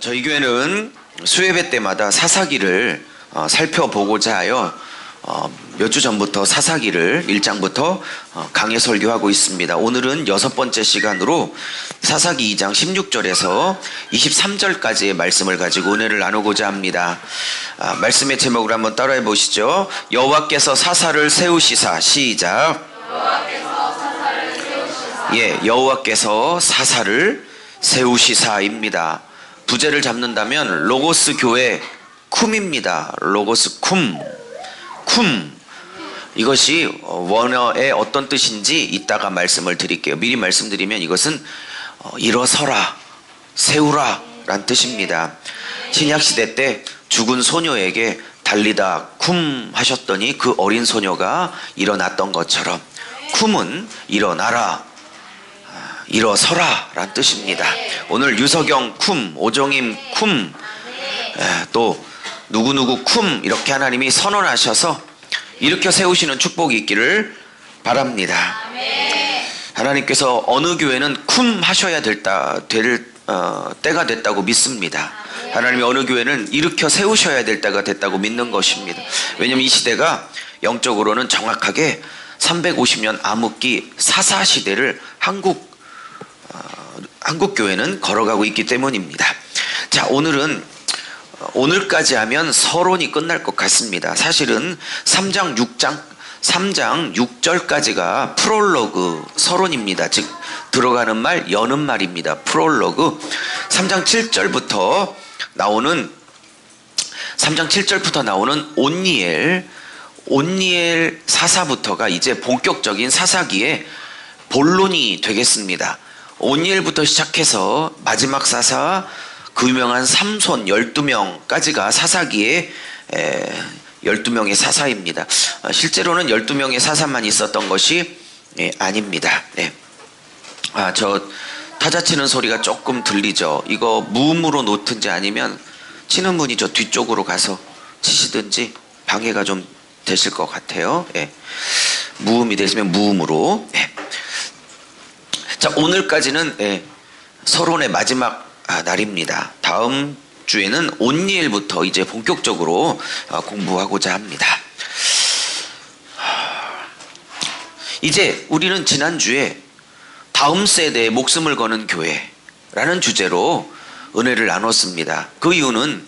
저희 교회는 수예배 때마다 사사기를 살펴보고자 하여 몇 주 전부터 사사기를 1장부터 강해 설교하고 있습니다. 오늘은 6번째 시간으로 사사기 2장 16절에서 23절까지의 말씀을 가지고 은혜를 나누고자 합니다. 말씀의 제목을 한번 따라해 보시죠. 여호와께서 사사를 세우시사. 시작. 여호와께서 사사를 세우시사입니다. 부제를 잡는다면 로고스 교회 쿰입니다. 로고스 쿰. 이것이 원어의 어떤 뜻인지 이따가 말씀을 드릴게요. 미리 말씀드리면 이것은 일어서라, 세우라 란 뜻입니다. 신약시대 때 죽은 소녀에게 달리다 쿰 하셨더니 그 어린 소녀가 일어났던 것처럼 쿰은 일어나라, 일어서라 란 뜻입니다. 오늘 유석영 쿰, 오정임 쿰, 또 누구누구 쿰 이렇게 하나님이 선언하셔서 일으켜 세우시는 축복이 있기를 바랍니다. 하나님께서 어느 교회는 쿰 하셔야 될 때가 됐다고 믿습니다. 하나님이 어느 교회는 일으켜 세우셔야 될 때가 됐다고 믿는 것입니다. 왜냐하면 이 시대가 영적으로는 정확하게 350년 암흑기 사사시대를 한국 교회는 걸어가고 있기 때문입니다. 자, 오늘까지 하면 서론이 끝날 것 같습니다. 사실은 3장 6절까지가 프롤로그 서론입니다. 즉 들어가는 말, 여는 말입니다. 프롤로그. 3장 7절부터 나오는 온니엘 사사부터가 이제 본격적인 사사기의 본론이 되겠습니다. 온니엘부터 시작해서 마지막 사사, 그 유명한 삼손 12명까지가 사사기의 12명의 사사입니다. 실제로는 12명의 사사만 있었던 것이 아닙니다. 저 타자 치는 소리가 조금 들리죠. 이거 무음으로 놓든지 아니면 치는 분이 저 뒤쪽으로 가서 치시든지 방해가 좀 되실 것 같아요. 무음이 되시면 무음으로. 자, 오늘까지는 서론의 마지막 날입니다. 다음 주에는 온니엘부터 이제 본격적으로 공부하고자 합니다. 이제 우리는 지난주에 다음 세대에 목숨을 거는 교회라는 주제로 은혜를 나눴습니다. 그 이유는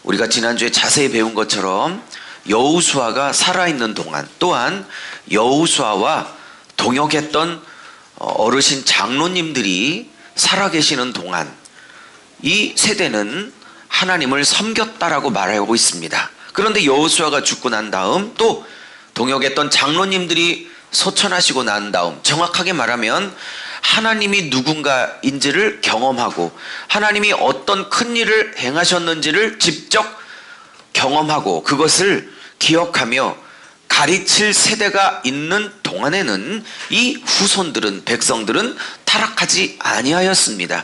우리가 지난주에 자세히 배운 것처럼 여호수아가 살아있는 동안, 또한 여호수아와 동역했던 어르신 장로님들이 살아계시는 동안 이 세대는 하나님을 섬겼다라고 말하고 있습니다. 그런데 여호수아가 죽고 난 다음, 또 동역했던 장로님들이 소천하시고 난 다음, 정확하게 말하면 하나님이 누군가인지를 경험하고 하나님이 어떤 큰 일을 행하셨는지를 직접 경험하고 그것을 기억하며 가르칠 세대가 있는 동안에는 이 후손들은, 백성들은 타락하지 아니하였습니다.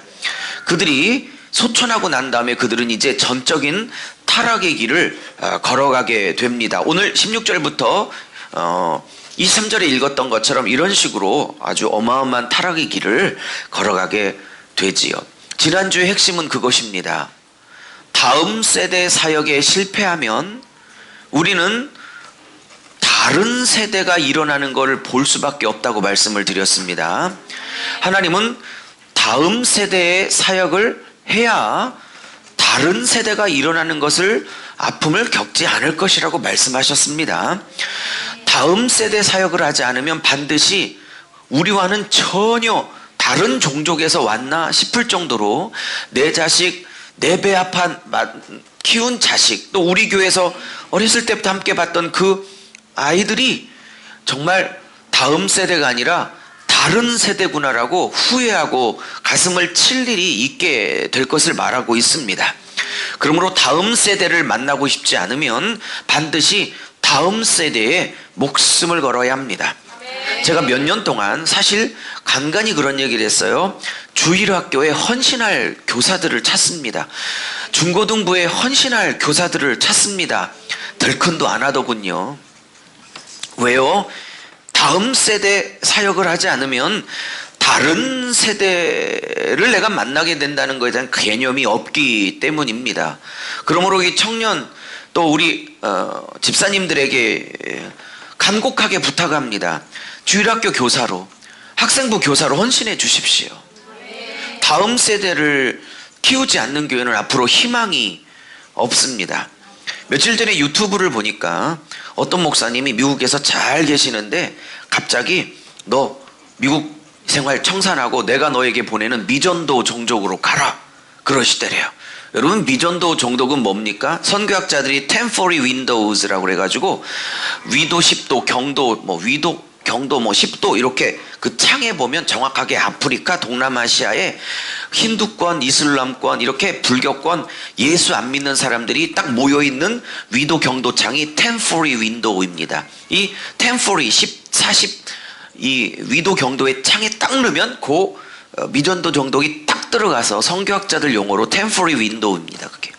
그들이 소천하고 난 다음에 그들은 이제 전적인 타락의 길을 걸어가게 됩니다. 오늘 16절부터 23절에 읽었던 것처럼 이런 식으로 아주 어마어마한 타락의 길을 걸어가게 되지요. 지난주의 핵심은 그것입니다. 다음 세대 사역에 실패하면 우리는 다른 세대가 일어나는 것을 볼 수밖에 없다고 말씀을 드렸습니다. 하나님은 다음 세대의 사역을 해야 다른 세대가 일어나는 것을, 아픔을 겪지 않을 것이라고 말씀하셨습니다. 다음 세대 사역을 하지 않으면 반드시 우리와는 전혀 다른 종족에서 왔나 싶을 정도로 내 자식, 내 배 앞 키운 자식, 또 우리 교회에서 어렸을 때부터 함께 봤던 그 아이들이 정말 다음 세대가 아니라 다른 세대구나라고 후회하고 가슴을 칠 일이 있게 될 것을 말하고 있습니다. 그러므로 다음 세대를 만나고 싶지 않으면 반드시 다음 세대에 목숨을 걸어야 합니다. 제가 몇 년 동안 사실 간간히 그런 얘기를 했어요. 주일학교에 헌신할 교사들을 찾습니다. 중고등부에 헌신할 교사들을 찾습니다. 들큰도 안 하더군요. 왜요? 다음 세대 사역을 하지 않으면 다른 세대를 내가 만나게 된다는 것에 대한 개념이 없기 때문입니다. 그러므로 이 청년 또 우리 집사님들에게 간곡하게 부탁합니다. 주일학교 교사로, 학생부 교사로 헌신해 주십시오. 다음 세대를 키우지 않는 교회는 앞으로 희망이 없습니다. 며칠 전에 유튜브를 보니까 어떤 목사님이 미국에서 잘 계시는데 갑자기 너 미국 생활 청산하고 내가 너에게 보내는 미전도 종족으로 가라 그러시더래요. 여러분, 미전도 종족은 뭡니까? 선교학자들이 temporary windows라고 그래가지고 위도 10도, 경도 위도, 경도 10도 이렇게 그 창에 보면 정확하게 아프리카, 동남아시아에 힌두권, 이슬람권, 이렇게 불교권, 예수 안 믿는 사람들이 딱 모여있는 위도, 경도 창이 temporary window입니다. 이 temporary 10, 40 이 위도, 경도의 창에 딱 넣으면 그 미전도 종족이 딱 들어가서 선교학자들 용어로 temporary window입니다. 그게.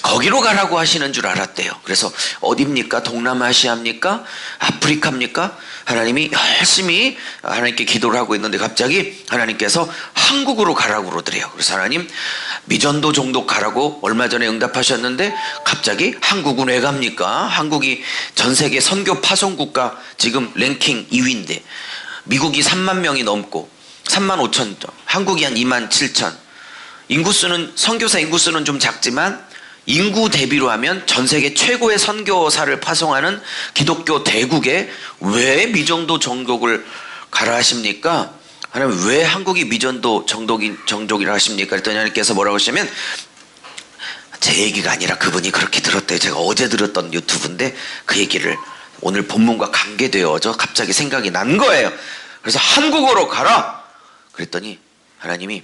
거기로 가라고 하시는 줄 알았대요. 그래서 어디입니까? 동남아시아입니까? 아프리카입니까? 하나님이 열심히 하나님께 기도를 하고 있는데 갑자기 하나님께서 한국으로 가라고 그러더래요. 그래서 하나님, 미전도 종족 가라고 얼마 전에 응답하셨는데 갑자기 한국은 왜 갑니까? 한국이 전 세계 선교 파송국가 지금 랭킹 2위인데 미국이 3만 명이 넘고 3만 5천, 한국이 한 2만 7천. 인구수는, 선교사 인구수는 좀 작지만 인구 대비로 하면 전 세계 최고의 선교사를 파송하는 기독교 대국에 왜 미전도 종족을 가라 하십니까? 하나님, 왜 한국이 미전도 종족이라 하십니까? 그랬더니 하나님께서 뭐라고 하시냐면, 제 얘기가 아니라 그분이 그렇게 들었대요. 제가 어제 들었던 유튜브인데 그 얘기를 오늘 본문과 관계되어져 갑자기 생각이 난 거예요. 그래서 한국으로 가라! 그랬더니 하나님이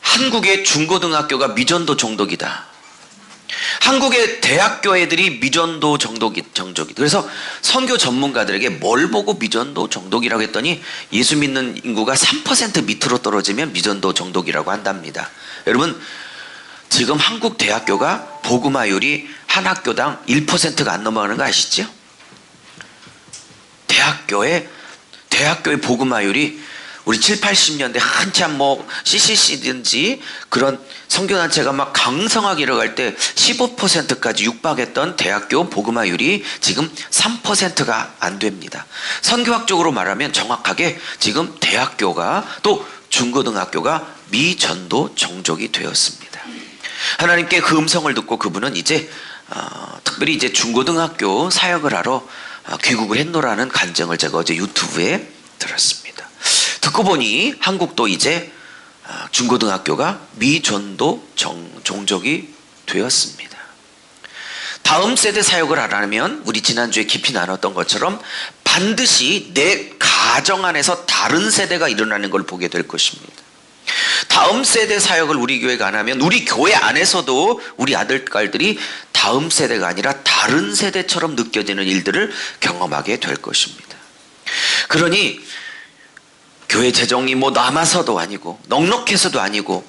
한국의 중고등학교가 미전도 종족이다. 한국의 대학교 애들이 미전도 종족이다. 그래서 선교 전문가들에게 뭘 보고 미전도 종족이라고 했더니 예수 믿는 인구가 3% 밑으로 떨어지면 미전도 종족이라고 한답니다. 여러분, 지금 한국 대학교가 복음화율이 한 학교당 1%가 안 넘어가는 거 아시죠? 대학교의 복음화율이 우리 7, 80년대 한참 CCC든지 그런 선교단체가 막 강성하게 일어갈 때 15%까지 육박했던 대학교 복음화율이 지금 3%가 안 됩니다. 선교학적으로 말하면 정확하게 지금 대학교가 또 중고등학교가 미전도 종족이 되었습니다. 하나님께 그 음성을 듣고 그분은 이제 특별히 이제 중고등학교 사역을 하러 귀국을 했노라는 간증을 제가 어제 유튜브에 들었습니다. 듣고 보니 한국도 이제 중고등학교가 미전도 종족이 되었습니다. 다음 세대 사역을 하려면 우리 지난주에 깊이 나눴던 것처럼 반드시 내 가정 안에서 다른 세대가 일어나는 걸 보게 될 것입니다. 다음 세대 사역을 우리 교회가 안 하면 우리 교회 안에서도 우리 아들딸들이 다음 세대가 아니라 다른 세대처럼 느껴지는 일들을 경험하게 될 것입니다. 그러니 교회 재정이 남아서도 아니고 넉넉해서도 아니고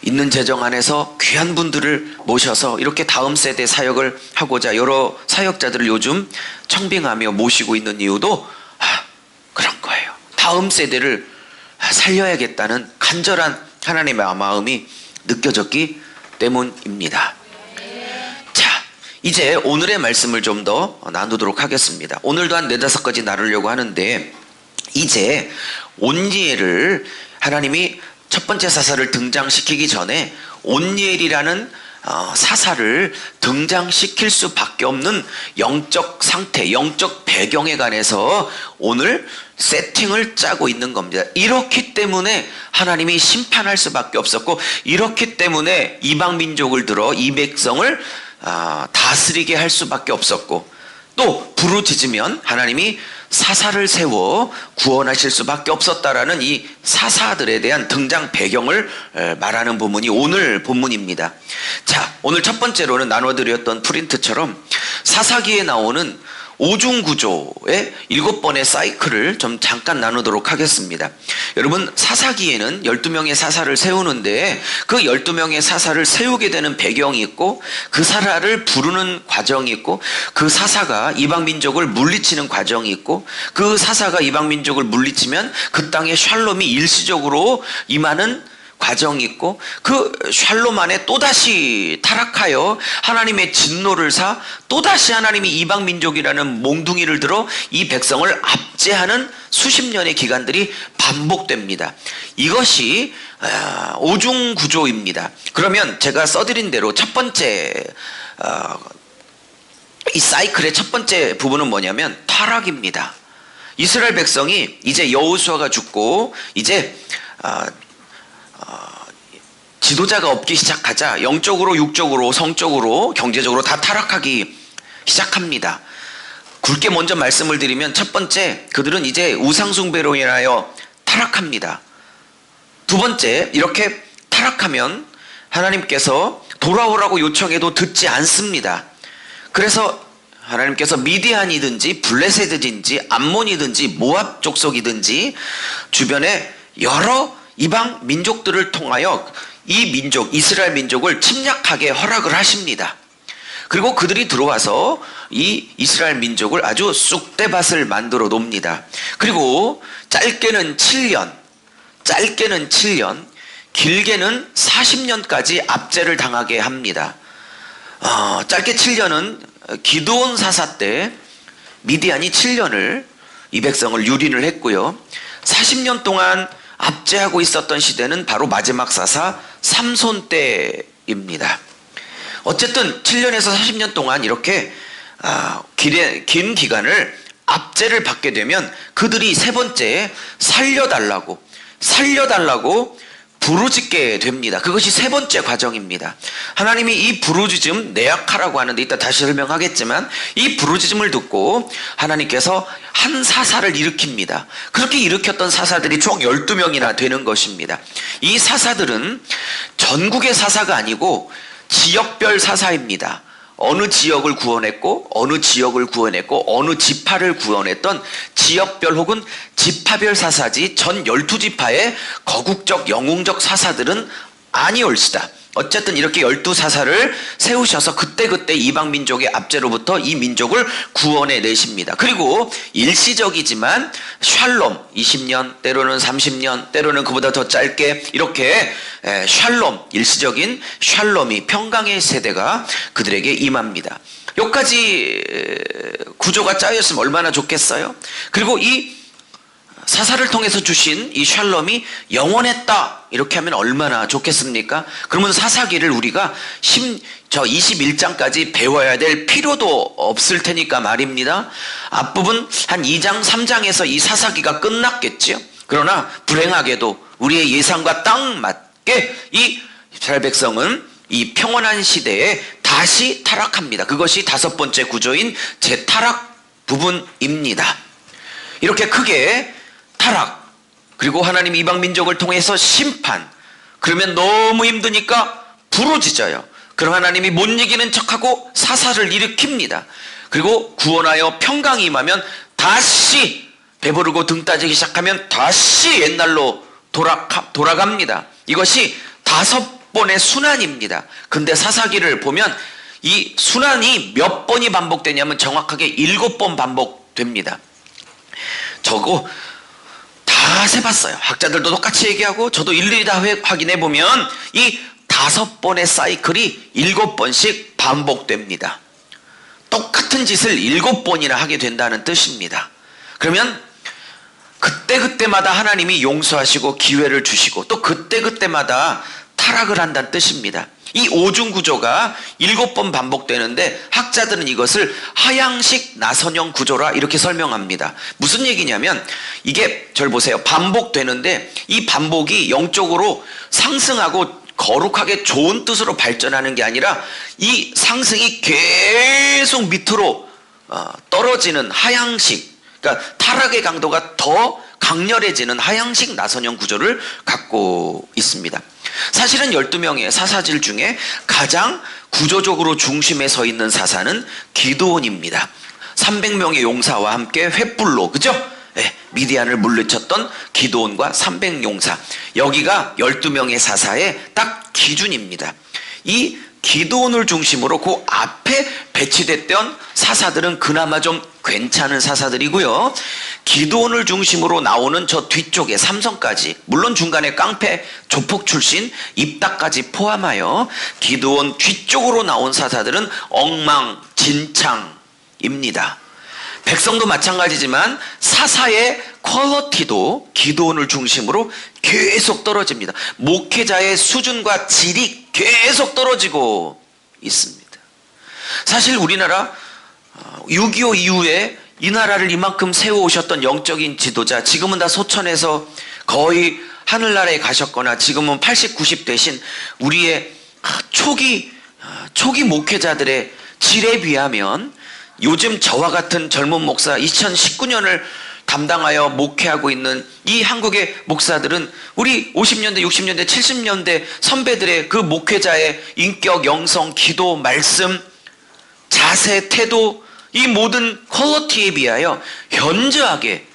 있는 재정 안에서 귀한 분들을 모셔서 이렇게 다음 세대 사역을 하고자 여러 사역자들을 요즘 청빙하며 모시고 있는 이유도 그런 거예요. 다음 세대를 살려야겠다는 간절한 하나님의 마음이 느껴졌기 때문입니다. 자, 이제 오늘의 말씀을 좀 더 나누도록 하겠습니다. 오늘도 한 4-5가지 나누려고 하는데 이제 온니엘을 하나님이 첫 번째 사사를 등장시키기 전에 온니엘이라는 사사를 등장시킬 수밖에 없는 영적 상태, 영적 배경에 관해서 오늘 세팅을 짜고 있는 겁니다. 이렇기 때문에 하나님이 심판할 수밖에 없었고 이렇기 때문에 이방 민족을 들어 이 백성을 다스리게 할 수밖에 없었고 또 부르짖으면 하나님이 사사를 세워 구원하실 수밖에 없었다라는 이 사사들에 대한 등장 배경을 말하는 부분이 오늘 본문입니다. 자, 오늘 첫 번째로는 나눠드렸던 프린트처럼 사사기에 나오는 오중 구조의 7번의 사이클을 좀 잠깐 나누도록 하겠습니다. 여러분, 사사기에는 12명의 사사를 세우는데 그 12명의 사사를 세우게 되는 배경이 있고 그 사사를 부르는 과정이 있고 그 사사가 이방 민족을 물리치는 과정이 있고 그 사사가 이방 민족을 물리치면 그 땅에 샬롬이 일시적으로 임하는 과정이 있고 그 샬롬 안에 또다시 타락하여 하나님의 진노를 사 또다시 하나님이 이방 민족이라는 몽둥이를 들어 이 백성을 압제하는 수십 년의 기간들이 반복됩니다. 이것이 오중 구조입니다. 그러면 제가 써드린 대로 첫 번째 이 사이클의 첫 번째 부분은 뭐냐면 타락입니다. 이스라엘 백성이 이제 여호수아가 죽고 이제 지도자가 없기 시작하자 영적으로 육적으로 성적으로 경제적으로 다 타락하기 시작합니다. 굵게 먼저 말씀을 드리면 첫 번째, 그들은 이제 우상숭배로 인하여 타락합니다. 두 번째, 이렇게 타락하면 하나님께서 돌아오라고 요청해도 듣지 않습니다. 그래서 하나님께서 미디안이든지 블레셋이든지 암몬이든지 모압 족속이든지 주변에 여러 이방 민족들을 통하여 이 민족, 이스라엘 민족을 침략하게 허락을 하십니다. 그리고 그들이 들어와서 이 이스라엘 민족을 아주 쑥대밭을 만들어 놓습니다. 그리고 짧게는 7년, 길게는 40년까지 압제를 당하게 합니다. 짧게 7년은 기드온 사사 때 미디안이 7년을 이 백성을 유린을 했고요. 40년 동안 압제하고 있었던 시대는 바로 마지막 사사 삼손 때입니다. 어쨌든 7년에서 40년 동안 이렇게 긴 기간을 압제를 받게 되면 그들이 세 번째 살려달라고 부르짖게 됩니다. 그것이 세 번째 과정입니다. 하나님이 이 부르짖음, 내약하라고 하는데 이따 다시 설명하겠지만 이 부르짖음을 듣고 하나님께서 한 사사를 일으킵니다. 그렇게 일으켰던 사사들이 총 12명이나 되는 것입니다. 이 사사들은 전국의 사사가 아니고 지역별 사사입니다. 어느 지역을 구원했고 어느 지파를 구원했던 지역별 혹은 지파별 사사지 전 12지파의 거국적 영웅적 사사들은 아니올시다. 어쨌든 이렇게 12사사를 세우셔서 그때그때 이방 민족의 압제로부터 이 민족을 구원해 내십니다. 그리고 일시적이지만 샬롬 20년 때로는 30년 때로는 그보다 더 짧게 이렇게 샬롬, 일시적인 샬롬이 평강의 세대가 그들에게 임합니다. 여기까지 구조가 짜였으면 얼마나 좋겠어요? 그리고 이 사사를 통해서 주신 이 샬롬이 영원했다 이렇게 하면 얼마나 좋겠습니까? 그러면 사사기를 우리가 21장까지 배워야 될 필요도 없을 테니까 말입니다. 앞부분 한 2장 3장에서 이 사사기가 끝났겠죠. 그러나 불행하게도 우리의 예상과 딱 맞게 이 이스라엘 백성은 이 평온한 시대에 다시 타락합니다. 그것이 다섯 번째 구조인 재타락 부분입니다. 이렇게 크게 타락, 그리고 하나님 이방 민족을 통해서 심판. 그러면 너무 힘드니까 부르짖어요. 그럼 하나님이 못 이기는 척하고 사사를 일으킵니다. 그리고 구원하여 평강이 임하면 다시 배부르고 등 따지기 시작하면 다시 옛날로 돌아갑니다. 이것이 5번의 순환입니다. 근데 사사기를 보면 이 순환이 몇 번이 반복되냐면 정확하게 7번 반복됩니다. 저거 다 세봤어요. 학자들도 똑같이 얘기하고 저도 일일이 다 확인해 보면 이 5번의 사이클이 7번씩 반복됩니다. 똑같은 짓을 7번이나 하게 된다는 뜻입니다. 그러면 그때그때마다 하나님이 용서하시고 기회를 주시고 또 그때그때마다 타락을 한다는 뜻입니다. 이 오중 구조가 7번 반복되는데 학자들은 이것을 하향식 나선형 구조라 이렇게 설명합니다. 무슨 얘기냐면 이게 절 보세요. 반복되는데 이 반복이 영적으로 상승하고 거룩하게 좋은 뜻으로 발전하는 게 아니라 이 상승이 계속 밑으로 떨어지는 하향식, 그러니까 타락의 강도가 더 강렬해지는 하향식 나선형 구조를 갖고 있습니다. 사실은 12명의 사사질 중에 가장 구조적으로 중심에 서 있는 사사는 기드온입니다. 300명의 용사와 함께 횃불로, 그죠? 네, 미디안을 물리쳤던 기드온과 300용사. 여기가 12명의 사사의 딱 기준입니다. 이 기드온을 중심으로 그 앞에 배치됐던 사사들은 그나마 좀 괜찮은 사사들이고요. 기드온을 중심으로 나오는 저 뒤쪽에 삼성까지, 물론 중간에 깡패 조폭 출신 입다까지 포함하여 기드온 뒤쪽으로 나온 사사들은 엉망진창입니다. 백성도 마찬가지지만 사사의 퀄리티도 기드온을 중심으로 계속 떨어집니다. 목회자의 수준과 질이 계속 떨어지고 있습니다. 사실 우리나라 6.25 이후에 이 나라를 이만큼 세워오셨던 영적인 지도자, 지금은 다 소천에서 거의 하늘나라에 가셨거나 지금은 80, 90 되신 우리의 초기 목회자들의 질에 비하면 요즘 저와 같은 젊은 목사 2019년을 담당하여 목회하고 있는 이 한국의 목사들은 우리 50년대, 60년대, 70년대 선배들의 그 목회자의 인격, 영성, 기도, 말씀, 자세, 태도, 이 모든 퀄리티에 비하여 현저하게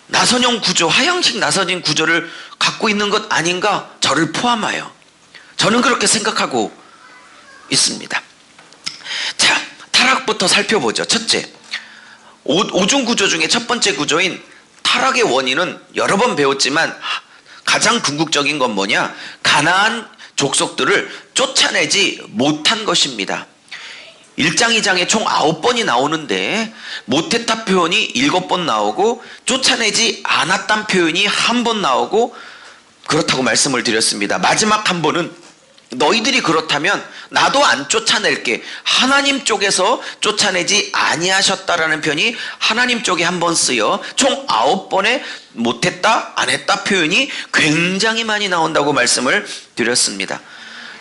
나선형 구조, 하향식 나선형 구조를 갖고 있는 것 아닌가, 저를 포함하여 저는 그렇게 생각하고 있습니다. 자, 타락부터 살펴보죠. 첫째, 오중 구조 중에 첫 번째 구조인 타락의 원인은 여러 번 배웠지만 가장 궁극적인 건 뭐냐? 가나안 족속들을 쫓아내지 못한 것입니다. 1장 2장에 총 9번이 나오는데 못했다 표현이 7번 나오고 쫓아내지 않았단 표현이 1번 나오고 그렇다고 말씀을 드렸습니다. 마지막 한 번은 너희들이 그렇다면 나도 안 쫓아낼게. 하나님 쪽에서 쫓아내지 아니하셨다라는 표현이 하나님 쪽에 한 번 쓰여 총 9번의 못했다, 안 했다 표현이 굉장히 많이 나온다고 말씀을 드렸습니다.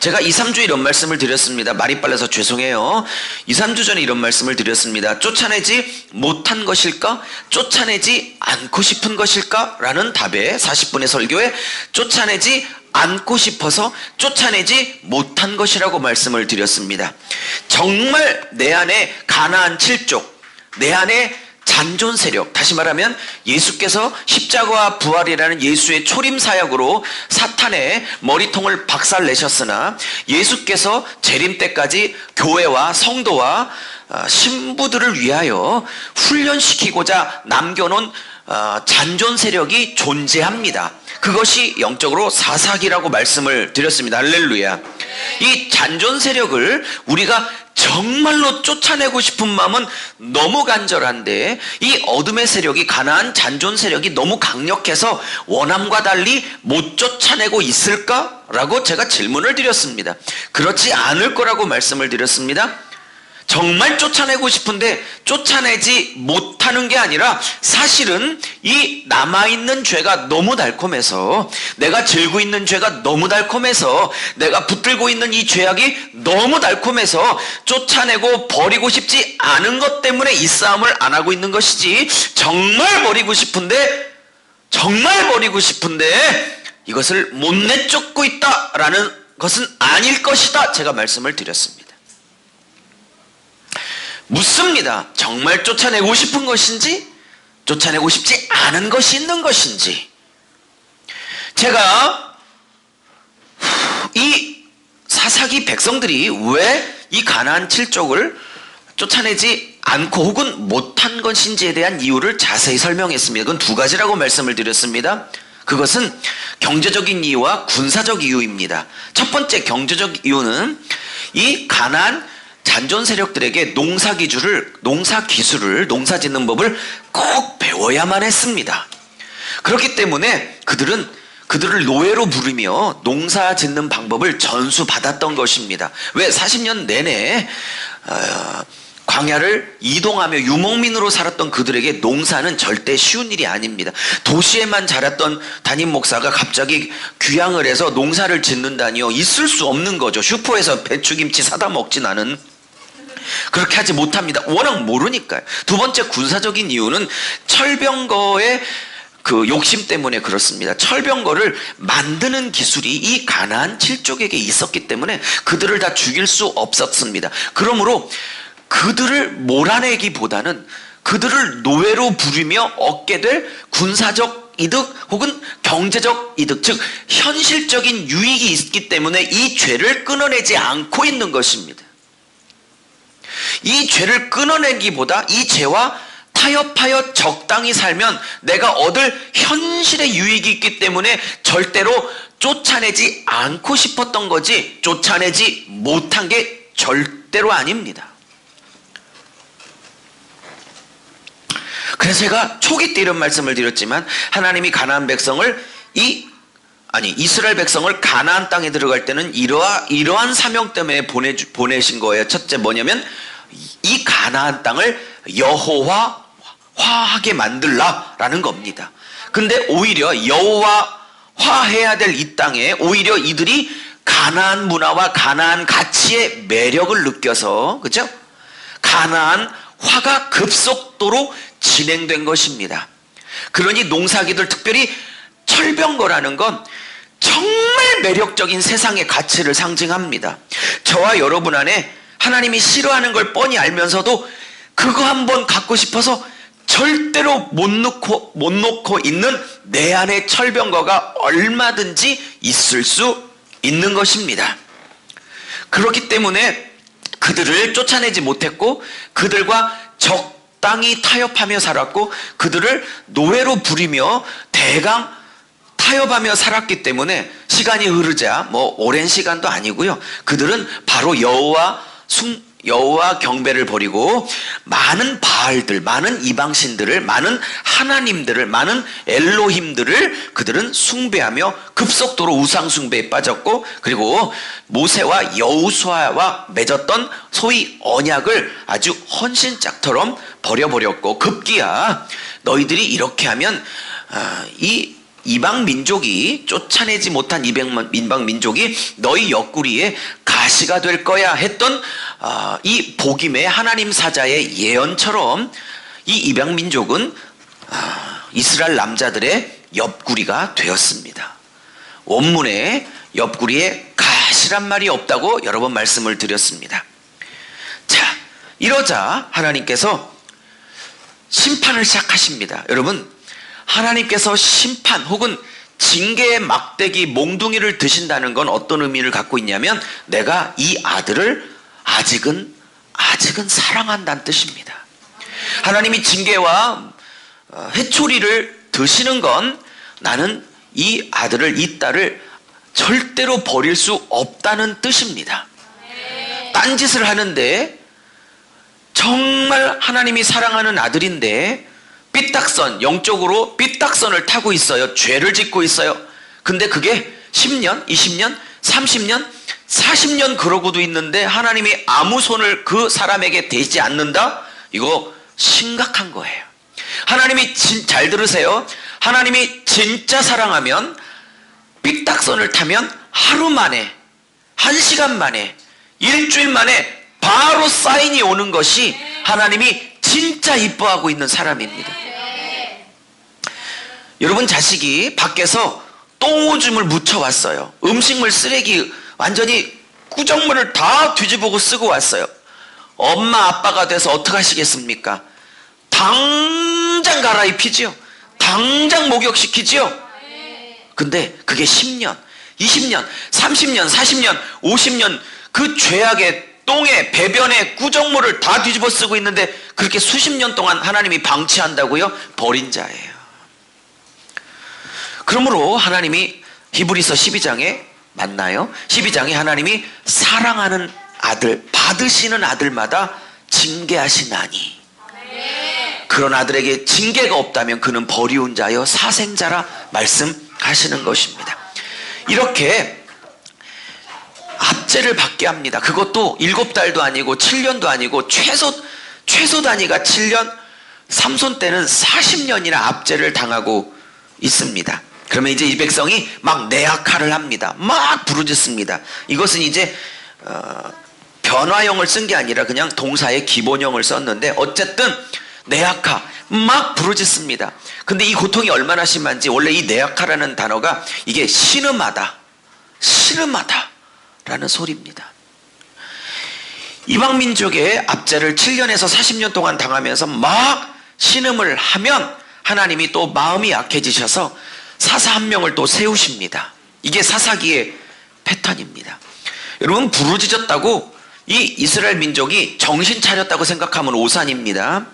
제가 2, 3주 이런 말씀을 드렸습니다. 말이 빨라서 죄송해요. 2, 3주 전에 이런 말씀을 드렸습니다. 쫓아내지 못한 것일까? 쫓아내지 않고 싶은 것일까? 라는 답에 40분의 설교에 쫓아내지 않고 싶어서 쫓아내지 못한 것이라고 말씀을 드렸습니다. 정말 내 안에 가나안 7족, 내 안에 잔존 세력, 다시 말하면 예수께서 십자가와 부활이라는 예수의 초림 사역으로 사탄의 머리통을 박살내셨으나 예수께서 재림 때까지 교회와 성도와 신부들을 위하여 훈련시키고자 남겨놓은 잔존 세력이 존재합니다. 그것이 영적으로 사사기라고 말씀을 드렸습니다. 할렐루야. 이 잔존 세력을 우리가 정말로 쫓아내고 싶은 마음은 너무 간절한데 이 어둠의 세력이, 가나안 잔존 세력이 너무 강력해서 원함과 달리 못 쫓아내고 있을까라고 제가 질문을 드렸습니다. 그렇지 않을 거라고 말씀을 드렸습니다. 정말 쫓아내고 싶은데 쫓아내지 못하는 게 아니라 사실은 이 남아있는 죄가 너무 달콤해서, 내가 질고 있는 죄가 너무 달콤해서, 내가 붙들고 있는 이 죄악이 너무 달콤해서 쫓아내고 버리고 싶지 않은 것 때문에 이 싸움을 안 하고 있는 것이지, 정말 버리고 싶은데 이것을 못 내쫓고 있다라는 것은 아닐 것이다, 제가 말씀을 드렸습니다. 묻습니다. 정말 쫓아내고 싶은 것인지, 쫓아내고 싶지 않은 것이 있는 것인지. 제가 이 사사기 백성들이 왜 이 가나안 7족을 쫓아내지 않고 혹은 못한 것인지에 대한 이유를 자세히 설명했습니다. 그건 두 가지라고 말씀을 드렸습니다. 그것은 경제적인 이유와 군사적 이유입니다. 첫 번째 경제적 이유는 이 가나안 잔존 세력들에게 농사 기술을, 농사 짓는 법을 꼭 배워야만 했습니다. 그렇기 때문에 그들을 노예로 부르며 농사 짓는 방법을 전수받았던 것입니다. 왜 40년 내내 광야를 이동하며 유목민으로 살았던 그들에게 농사는 절대 쉬운 일이 아닙니다. 도시에만 자랐던 담임 목사가 갑자기 귀향을 해서 농사를 짓는다니요, 있을 수 없는 거죠. 슈퍼에서 배추김치 사다 먹진 않은, 그렇게 하지 못합니다. 워낙 모르니까요. 두 번째 군사적인 이유는 철병거의 그 욕심 때문에 그렇습니다. 철병거를 만드는 기술이 이 가나안 7족에게 있었기 때문에 그들을 다 죽일 수 없었습니다. 그러므로 그들을 몰아내기보다는 그들을 노예로 부리며 얻게 될 군사적 이득 혹은 경제적 이득, 즉 현실적인 유익이 있기 때문에 이 죄를 끊어내지 않고 있는 것입니다. 이 죄를 끊어내기보다 이 죄와 타협하여 적당히 살면 내가 얻을 현실의 유익이 있기 때문에 절대로 쫓아내지 않고 싶었던 거지, 쫓아내지 못한 게 절대로 아닙니다. 그래서 제가 초기 때 이런 말씀을 드렸지만, 하나님이 가나안 백성을 이스라엘 백성을 가나안 땅에 들어갈 때는 이러한 사명 때문에 보내신 거예요. 첫째 뭐냐면 이 가나안 땅을 여호와화하게 만들라라는 겁니다. 근데 오히려 여호와화해야 될 이 땅에 오히려 이들이 가나안 문화와 가나안 가치의 매력을 느껴서, 그죠? 가나안화가 급속도로 진행된 것입니다. 그러니 농사기들, 특별히 철병거라는 건 정말 매력적인 세상의 가치를 상징합니다. 저와 여러분 안에 하나님이 싫어하는 걸 뻔히 알면서도 그거 한번 갖고 싶어서 절대로 못 놓고 있는 내 안의 철병거가 얼마든지 있을 수 있는 것입니다. 그렇기 때문에 그들을 쫓아내지 못했고 그들과 적당히 타협하며 살았고 그들을 노예로 부리며 대강 타협하며 살았기 때문에 시간이 흐르자, 오랜 시간도 아니고요, 그들은 바로 여호와 경배를 버리고 많은 바알들, 많은 이방신들을, 많은 하나님들을, 많은 엘로힘들을 그들은 숭배하며 급속도로 우상 숭배에 빠졌고, 그리고 모세와 여호수아와 맺었던 소위 언약을 아주 헌신짝처럼 버려버렸고, 급기야 너희들이 이렇게 하면 이 이방 민족이, 쫓아내지 못한 이방 민족이 너희 옆구리에 가시가 될 거야 했던 이 복임의 하나님 사자의 예언처럼 이 이방 민족은 이스라엘 남자들의 옆구리가 되었습니다. 원문에 옆구리에 가시란 말이 없다고 여러 번 말씀을 드렸습니다. 자, 이러자 하나님께서 심판을 시작하십니다. 여러분, 하나님께서 심판 혹은 징계의 막대기 몽둥이를 드신다는 건 어떤 의미를 갖고 있냐면, 내가 이 아들을 아직은 사랑한다는 뜻입니다. 하나님이 징계와 회초리를 드시는 건 나는 이 아들을, 이 딸을 절대로 버릴 수 없다는 뜻입니다. 딴짓을 하는데, 정말 하나님이 사랑하는 아들인데 삐딱선, 영적으로 삐딱선을 타고 있어요. 죄를 짓고 있어요. 근데 그게 10년, 20년, 30년, 40년 그러고도 있는데 하나님이 아무 손을 그 사람에게 대지 않는다? 이거 심각한 거예요. 하나님이 잘 들으세요. 하나님이 진짜 사랑하면 삐딱선을 타면 하루 만에, 1시간 만에, 일주일 만에 바로 사인이 오는 것이 하나님이 진짜 이뻐하고 있는 사람입니다. 여러분, 자식이 밖에서 똥오줌을 묻혀왔어요. 음식물 쓰레기 완전히 구정물을 다 뒤집고 쓰고 왔어요. 엄마 아빠가 돼서 어떻게 하시겠습니까? 당장 갈아입히지요. 당장 목욕시키지요. 근데 그게 10년, 20년, 30년, 40년, 50년 그 죄악의 똥에, 배변에 구정물을 다 뒤집어 쓰고 있는데 그렇게 수십 년 동안 하나님이 방치한다고요? 버린 자예요. 그러므로 하나님이 히브리서 12장에 맞나요? 12장에 하나님이 사랑하는 아들, 받으시는 아들마다 징계하시나니, 그런 아들에게 징계가 없다면 그는 버리운 자여 사생자라 말씀하시는 것입니다. 이렇게 압제를 받게 합니다. 그것도 7달도 아니고 7년도 아니고 최소 단위가 7년, 삼손 때는 40년이나 압제를 당하고 있습니다. 그러면 이제 이 백성이 막 내악화를 합니다. 막 부르짖습니다. 이것은 이제 변화형을 쓴 게 아니라 그냥 동사의 기본형을 썼는데, 어쨌든 내악화 막 부르짖습니다. 근데 이 고통이 얼마나 심한지, 원래 이 내악화라는 단어가 이게 신음하다 라는 소리입니다. 이방 민족의 압제를 7년에서 40년 동안 당하면서 막 신음을 하면 하나님이 또 마음이 약해지셔서 사사 한 명을 또 세우십니다. 이게 사사기의 패턴입니다. 여러분, 부르짖었다고 이 이스라엘 민족이 정신 차렸다고 생각하면 오산입니다.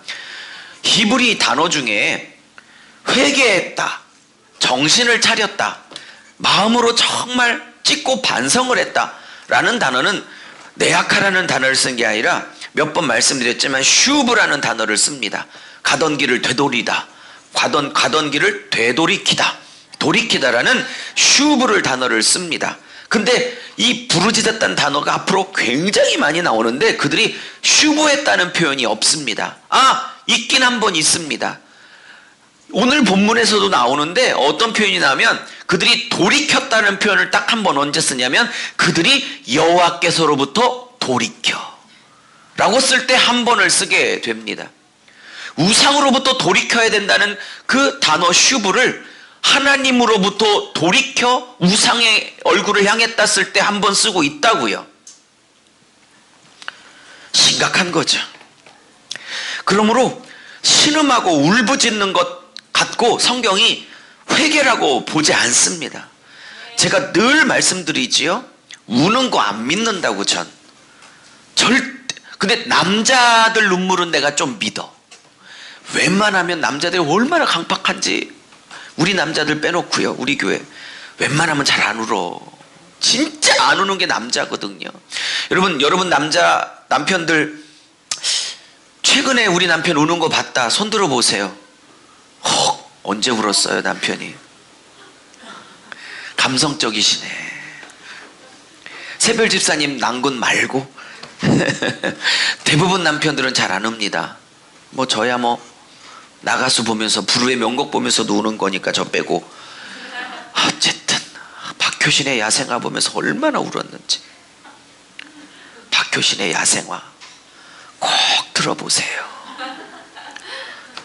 히브리 단어 중에 회개했다, 정신을 차렸다, 마음으로 정말 찍고 반성을 했다 라는 단어는 네아카라는 단어를 쓴 게 아니라 몇 번 말씀드렸지만 슈브라는 단어를 씁니다. 가던 길을 되돌이다, 가던 길을 되돌이키다, 돌이키다라는 슈브를 단어를 씁니다. 근데 이 부르짖었다는 단어가 앞으로 굉장히 많이 나오는데 그들이 슈브했다는 표현이 없습니다. 있긴 한 번 있습니다. 오늘 본문에서도 나오는데 어떤 표현이 나오면 그들이 돌이켰다는 표현을 딱 한 번 언제 쓰냐면 그들이 여호와께서로부터 돌이켜 라고 쓸 때 한 번을 쓰게 됩니다. 우상으로부터 돌이켜야 된다는 그 단어 슈브를 하나님으로부터 돌이켜 우상의 얼굴을 향했다 쓸 때 한 번 쓰고 있다고요. 심각한 거죠. 그러므로 신음하고 울부짖는 것 갖고 성경이 회개라고 보지 않습니다. 제가 늘 말씀드리지요. 우는 거 안 믿는다고 전. 절대. 근데 남자들 눈물은 내가 좀 믿어. 웬만하면 남자들이 얼마나 강팍한지 우리 남자들 빼놓고요. 우리 교회 웬만하면 잘 안 울어. 진짜 안 우는 게 남자거든요. 여러분 남편들 최근에 우리 남편 우는 거 봤다 손 들어 보세요. 언제 울었어요 남편이? 감성적이시네. 새별 집사님 난군 말고 대부분 남편들은 잘 안 웁니다. 저야 나가수 보면서 불후의 명곡 보면서도 우는 거니까 저 빼고. 어쨌든 박효신의 야생화 보면서 얼마나 울었는지. 박효신의 야생화 꼭 들어보세요.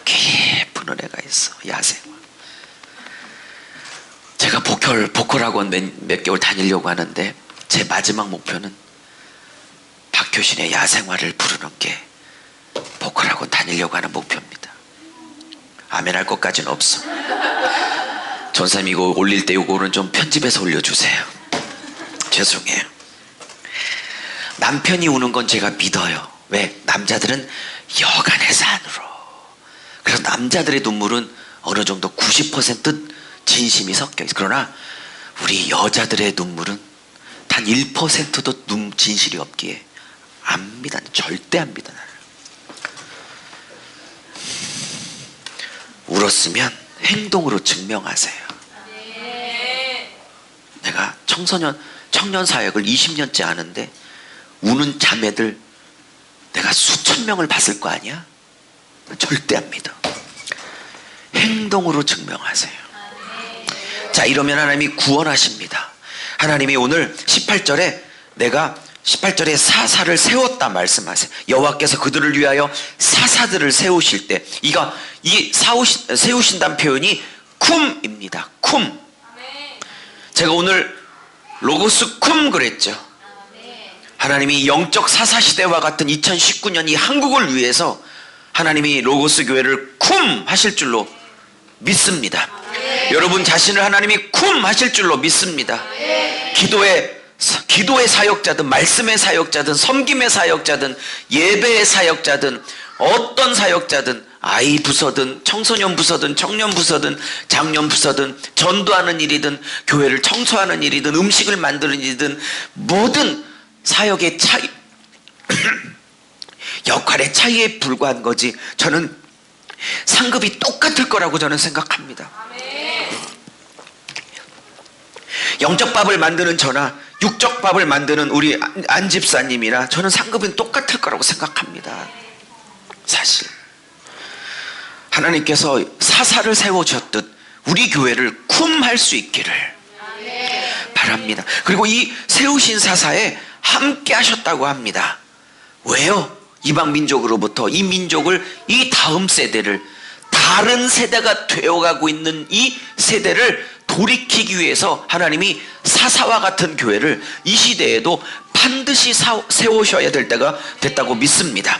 깊은 은혜가 있어. 야생화. 제가 보컬학원 몇 개월 다니려고 하는데 제 마지막 목표는 박효신의 야생화를 부르는 게 보컬학원 다니려고 하는 목표입니다. 아멘 할 것까지는 없어. 전사님 이거 올릴 때 이거는 좀 편집해서 올려주세요. 죄송해요. 남편이 우는 건 제가 믿어요. 왜? 남자들은 여간해서 안 울어. 그래서 남자들의 눈물은 어느 정도 90% 진심이 섞여 있어. 그러나 우리 여자들의 눈물은 단 1%도 진실이 없기에 안 믿어. 절대 안 믿어. 나를. 울었으면 행동으로 증명하세요. 내가 청년 사역을 20년째 하는데 우는 자매들 내가 수천 명을 봤을 거 아니야? 절대 안 믿어. 행동으로 증명하세요. 자, 이러면 하나님이 구원하십니다. 하나님이 오늘 18절에 내가 18절에 사사를 세웠다 말씀하세요. 여호와께서 그들을 위하여 사사들을 세우실 때 이 세우신다는 표현이 쿰입니다. 쿰. 제가 오늘 로고스 쿰 그랬죠. 하나님이 영적 사사 시대와 같은 2019년 이 한국을 위해서 하나님이 로고스 교회를 쿰 하실 줄로 믿습니다. 여러분 자신을 하나님이 쿰 하실 줄로 믿습니다. 기도의 사역자든 말씀의 사역자든 섬김의 사역자든 예배의 사역자든 어떤 사역자든 아이 부서든 청소년 부서든 청년 부서든 장년 부서든 전도하는 일이든 교회를 청소하는 일이든 음식을 만드는 일이든 모든 사역의 차이 역할의 차이에 불과한 거지 저는 상급이 똑같을 거라고 저는 생각합니다. 영적 밥을 만드는 저나 육적 밥을 만드는 우리 안 집사님이나 저는 상급은 똑같을 거라고 생각합니다. 사실 하나님께서 사사를 세워주셨듯 우리 교회를 쿰할 수 있기를 바랍니다. 그리고 이 세우신 사사에 함께 하셨다고 합니다. 왜요? 이방 민족으로부터 이 민족을 이 다음 세대를 다른 세대가 되어가고 있는 이 세대를 돌이키기 위해서 하나님이 사사와 같은 교회를 이 시대에도 반드시 세우셔야 될 때가 됐다고 믿습니다.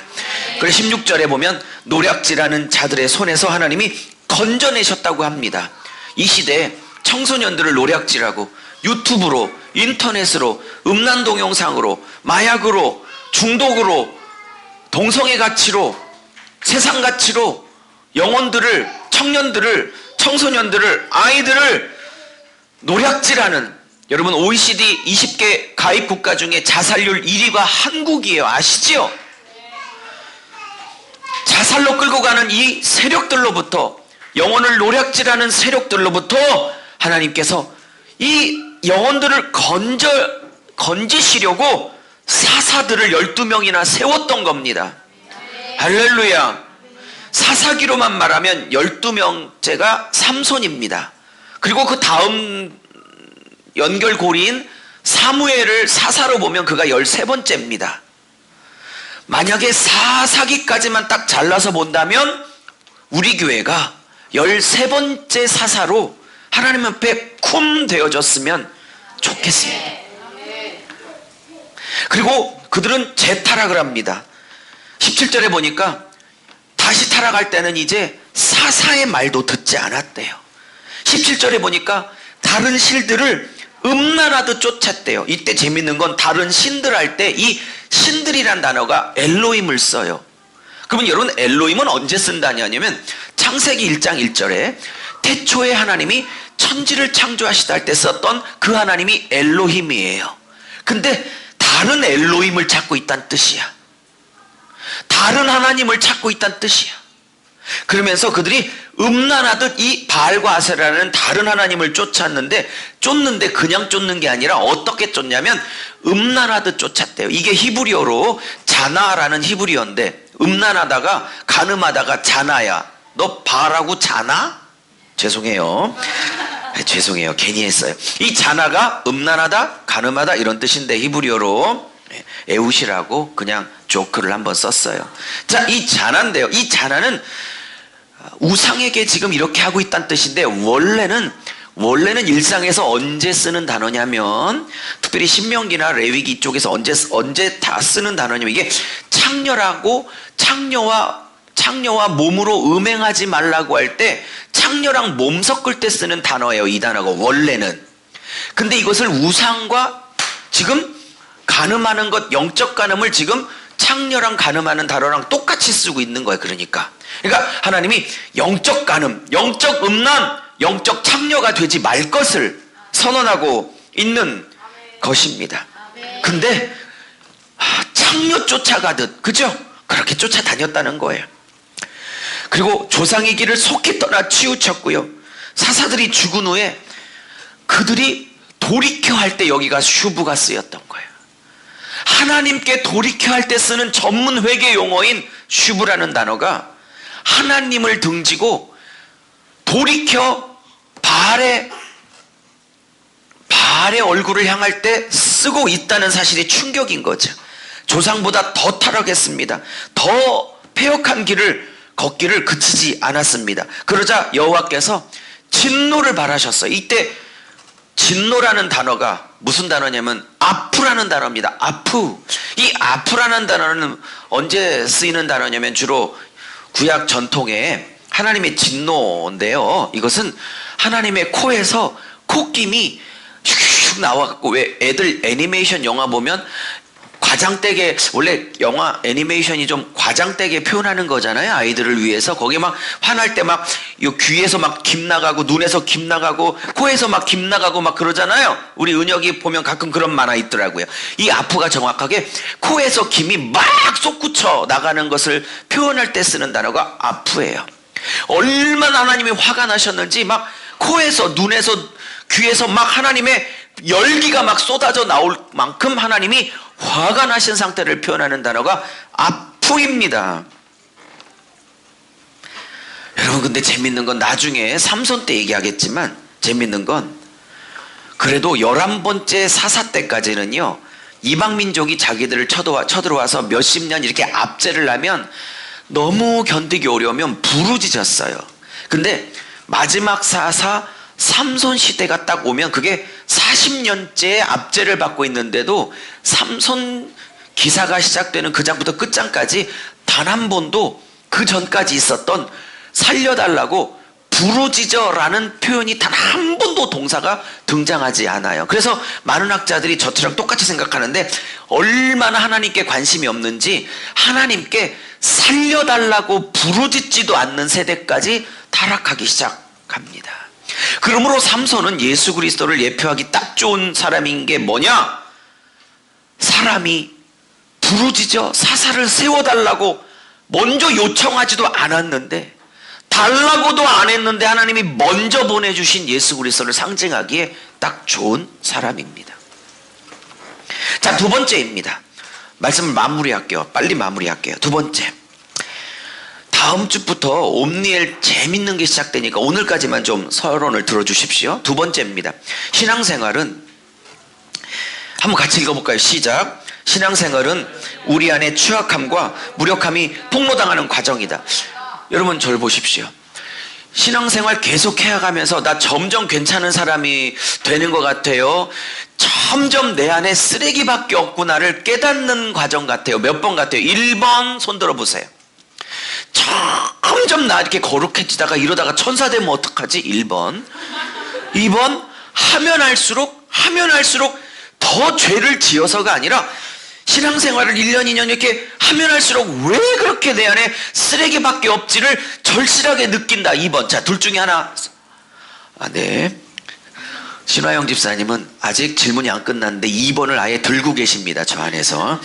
그래서 16절에 보면 노략질하는 자들의 손에서 하나님이 건져내셨다고 합니다. 이 시대에 청소년들을 노략질하고 유튜브로, 인터넷으로, 음란 동영상으로, 마약으로, 중독으로, 동성애 가치로, 세상 가치로 영혼들을, 청년들을, 청소년들을, 아이들을 노략질하는, 여러분 OECD 20개 가입 국가 중에 자살률 1위가 한국이에요. 아시지요? 자살로 끌고 가는 이 세력들로부터, 영혼을 노략질하는 세력들로부터 하나님께서 이 영혼들을 건지시려고 사사들을 12명이나 세웠던 겁니다. 할렐루야. 사사기로만 말하면 12명째가 삼손입니다. 그리고 그 다음 연결고리인 사무엘을 사사로 보면 그가 13번째입니다. 만약에 사사기까지만 딱 잘라서 본다면 우리 교회가 13번째 사사로 하나님 앞에 쿰 되어졌으면 좋겠습니다. 그리고 그들은 재타락을 합니다. 17절에 보니까 다시 타락할 때는 이제 사사의 말도 듣지 않았대요. 17절에 보니까 다른 신들을 음란하듯 쫓았대요. 이때 재밌는 건 다른 신들 할 때 이 신들이란 단어가 엘로힘을 써요. 그러면 여러분 엘로힘은 언제 쓴다냐면 창세기 1장 1절에 태초에 하나님이 천지를 창조하시다 할 때 썼던 그 하나님이 엘로힘이에요. 근데 다른 엘로힘을 찾고 있다는 뜻이야. 다른 하나님을 찾고 있다는 뜻이야. 그러면서 그들이 음란하듯 이 바알과 아세라는 다른 하나님을 쫓았는데 그냥 쫓는 게 아니라 어떻게 쫓냐면 음란하듯 쫓았대요. 이게 히브리어로 자나라는 히브리어인데 음란하다가 간음하다가 자나야. 너 바알하고 자나? 죄송해요. 괜히 했어요. 이 자나가 음란하다, 간음하다 이런 뜻인데 히브리어로 에웃이라고 그냥 조크를 한번 썼어요. 자, 이 자나인데요. 이 자나는 우상에게 지금 이렇게 하고 있다는 뜻인데 원래는 일상에서 언제 쓰는 단어냐면 특별히 신명기나 레위기 쪽에서 언제 다 쓰는 단어냐면 이게 창녀라고 창녀와 몸으로 음행하지 말라고 할 때 창녀랑 몸 섞을 때 쓰는 단어예요. 이 단어가 원래는. 근데 이것을 우상과 지금 간음하는 것, 영적 간음을 지금 창녀랑 간음하는 단어랑 똑같이 쓰고 있는 거예요. 그러니까 하나님이 영적 간음, 영적 음란, 영적 창녀가 되지 말 것을 선언하고 있는 것입니다. 근데 창녀 쫓아가듯, 그죠? 그렇게 쫓아다녔다는 거예요. 그리고 조상의 길을 속히 떠나 치우쳤고요. 사사들이 죽은 후에 그들이 돌이켜 할 때 여기가 슈브가 쓰였던 거예요. 하나님께 돌이켜 할 때 쓰는 전문 회계 용어인 슈브라는 단어가 하나님을 등지고 돌이켜 바알의 얼굴을 향할 때 쓰고 있다는 사실이 충격인 거죠. 조상보다 더 타락했습니다. 더 패역한 길을 걷기를 그치지 않았습니다. 그러자 여호와께서 진노를 발하셨어요. 이때 진노라는 단어가 무슨 단어냐면 아프라는 단어입니다. 아프. 이 아프라는 단어는 언제 쓰이는 단어냐면 주로 구약 전통에 하나님의 진노인데요. 이것은 하나님의 코에서 콧김이 슉슉 나와갖고, 왜 애들 애니메이션 영화 보면 과장되게, 원래 영화 애니메이션이 좀 과장되게 표현하는 거잖아요. 아이들을 위해서. 거기 막 화날 때 막 귀에서 막 김 나가고 눈에서 김 나가고 코에서 막 김 나가고 막 그러잖아요. 우리 은혁이 보면 가끔 그런 만화 있더라고요. 이 아프가 정확하게 코에서 김이 막 솟구쳐 나가는 것을 표현할 때 쓰는 단어가 아프예요. 얼마나 하나님이 화가 나셨는지 막 코에서 눈에서 귀에서 막 하나님의 열기가 막 쏟아져 나올 만큼 하나님이 화가 나신 상태를 표현하는 단어가 아프입니다. 여러분, 근데 재밌는 건 나중에 삼손 때 얘기하겠지만 재밌는 건 그래도 11번째 사사 때까지는요, 이방민족이 자기들을 쳐들어와서 몇십 년 이렇게 압제를 하면 너무 견디기 어려우면 부르짖었어요. 근데 마지막 사사 삼손 시대가 딱 오면 그게 40년째 압제를 받고 있는데도 삼손 기사가 시작되는 그 장부터 끝장까지 단 한 번도 그 전까지 있었던 살려달라고 부르짖어라는 표현이 단 한 번도 동사가 등장하지 않아요. 그래서 많은 학자들이 저처럼 똑같이 생각하는데 얼마나 하나님께 관심이 없는지 하나님께 살려달라고 부르짖지도 않는 세대까지 타락하기 시작합니다. 그러므로 삼손은 예수 그리스도를 예표하기 딱 좋은 사람인 게 뭐냐? 사람이 부르짖어 사사를 세워달라고 먼저 요청하지도 않았는데, 달라고도 안 했는데 하나님이 먼저 보내주신 예수 그리스도를 상징하기에 딱 좋은 사람입니다. 자, 두 번째입니다. 말씀을 마무리할게요. 빨리 마무리할게요. 두 번째, 다음 주부터 옴니엘 재밌는 게 시작되니까 오늘까지만 좀 서론을 들어주십시오. 두 번째입니다. 신앙생활은, 한번 같이 읽어볼까요? 시작. 신앙생활은 우리 안에 추악함과 무력함이 폭로당하는 과정이다. 여러분 저를 보십시오. 신앙생활 계속 해가면서 나 점점 괜찮은 사람이 되는 것 같아요. 점점 내 안에 쓰레기밖에 없구나를 깨닫는 과정 같아요. 몇 번 같아요? 1번 손 들어보세요. 점점 나 이렇게 거룩해지다가 이러다가 천사 되면 어떡하지? 1번. 2번, 하면 할수록 더 죄를 지어서가 아니라 신앙생활을 1년, 2년 이렇게 하면 할수록 왜 그렇게 내 안에 쓰레기밖에 없지를 절실하게 느낀다. 2번. 자, 둘 중에 하나. 네. 신화영 집사님은 아직 질문이 안 끝났는데 2번을 아예 들고 계십니다. 저 안에서.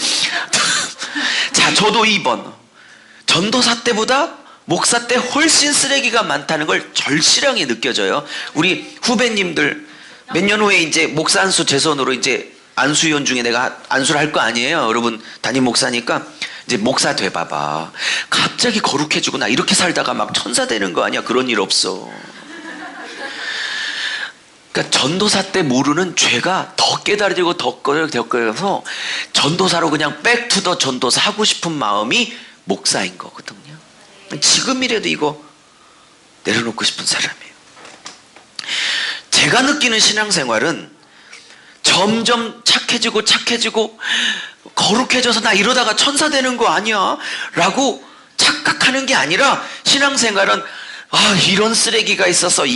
자, 저도 2번. 전도사 때보다 목사 때 훨씬 쓰레기가 많다는 걸 절실하게 느껴져요. 우리 후배님들 몇 년 후에 이제 목사 안수 제 손으로 이제 안수위원 중에 내가 안수를 할 거 아니에요. 여러분 담임 목사니까 이제 목사 돼봐봐. 갑자기 거룩해지고 나 이렇게 살다가 막 천사 되는 거 아니야? 그런 일 없어. 그러니까 전도사 때 모르는 죄가 더 깨달아지고 더 깨달아서 전도사로 그냥 백투더 전도사 하고 싶은 마음이 목사인 거거든요. 지금이라도 이거 내려놓고 싶은 사람이에요. 제가 느끼는 신앙생활은 점점 착해지고 거룩해져서 나 이러다가 천사 되는 거 아니야? 라고 착각하는 게 아니라 신앙생활은 이런 쓰레기가 있어서